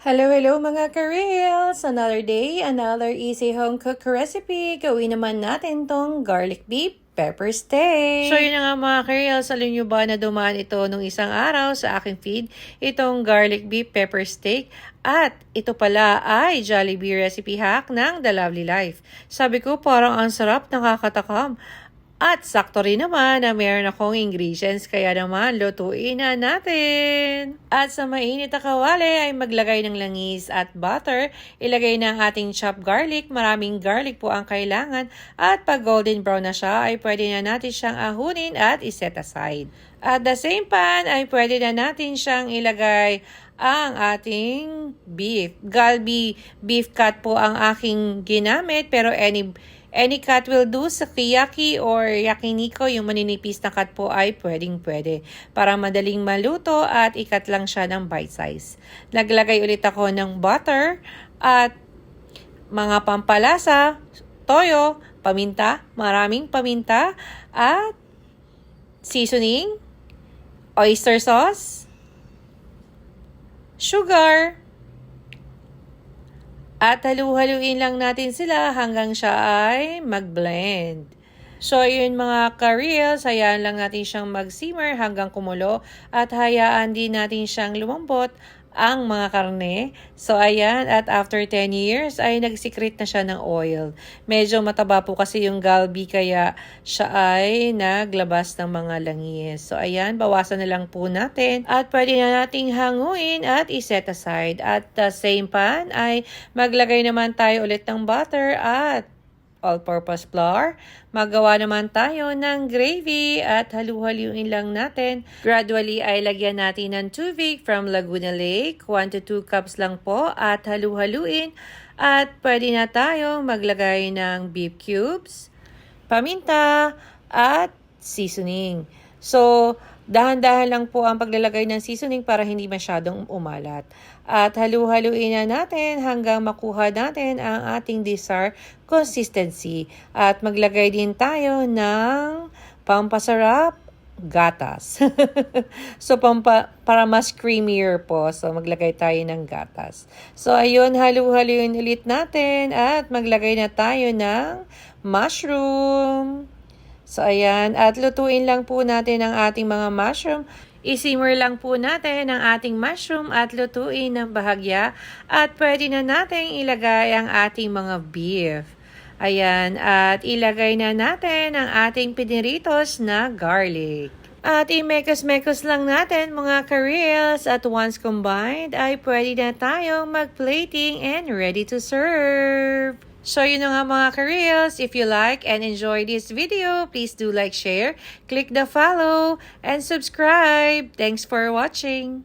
Hello mga ka-reels! Another day, another easy home cook recipe. Gawin naman natin tong garlic beef pepper steak. So yun na nga mga ka-reels, alam nyo ba na dumaan ito nung isang araw sa aking feed, itong garlic beef pepper steak. At ito pala ay Jollibee recipe hack ng The Lovely Life. Sabi ko parang ang sarap, nakakatakam. At sakto rin naman na meron akong ingredients, kaya naman lutuin na natin. At sa mainit na kawali ay maglagay ng langis at butter. Ilagay na ang ating chopped garlic. Maraming garlic po ang kailangan. At pag golden brown na siya ay pwede na natin siyang ahunin at iset aside. At the same pan ay pwede na natin siyang ilagay ang ating beef. Galbi beef cut po ang aking ginamit, pero any cut will do. Sukiyaki or yakiniko, yung maninipis na cut po ay pwedeng-pwede. Para madaling maluto at ikat lang siya ng bite size. Naglagay ulit ako ng butter at mga pampalasa, toyo, paminta, maraming paminta, at seasoning, oyster sauce, sugar, at halu-haluin lang natin sila hanggang siya ay mag-blend. So yun mga ka-reels, hayaan lang natin siyang mag-simmer hanggang kumulo at hayaan din natin siyang lumambot ang mga karne. So ayan, at after 10 years ay nagsikret na siya ng oil. Medyo mataba po kasi yung galbi, kaya siya ay naglabas ng mga langis. So ayan, bawasan na lang po natin at pwede na nating hanguin at iset aside. At the same pan ay maglagay naman tayo ulit ng butter at all-purpose flour. Magawa naman tayo ng gravy at halu-haluin lang natin. Gradually ay lagyan natin ng tubig from Laguna Lake. 1 to 2 cups lang po at halu-haluin. At pwede na tayo maglagay ng beef cubes, paminta, at seasoning. So, dahan-dahan lang po ang paglalagay ng seasoning para hindi masyadong umalat. At halu-haluin na natin hanggang makuha natin ang ating desired consistency. At maglagay din tayo ng pampasarap, gatas. So, para mas creamier po. So, maglagay tayo ng gatas. So, ayun, halu-haluin ulit natin at maglagay na tayo ng mushroom. So, ayan. At lutuin lang po natin ang ating mga mushroom. I-simmer lang po natin ang ating mushroom at lutuin ng bahagya. At pwede na natin ilagay ang ating mga beef. Ayan. At ilagay na natin ang ating piniritos na garlic. At i-mekos-mekos lang natin mga ka-reels. At once combined ay pwede na tayong mag-plating and ready to serve. So yun na nga mga ka-reels, if you like and enjoy this video, please do like, share, click the follow, and subscribe. Thanks for watching.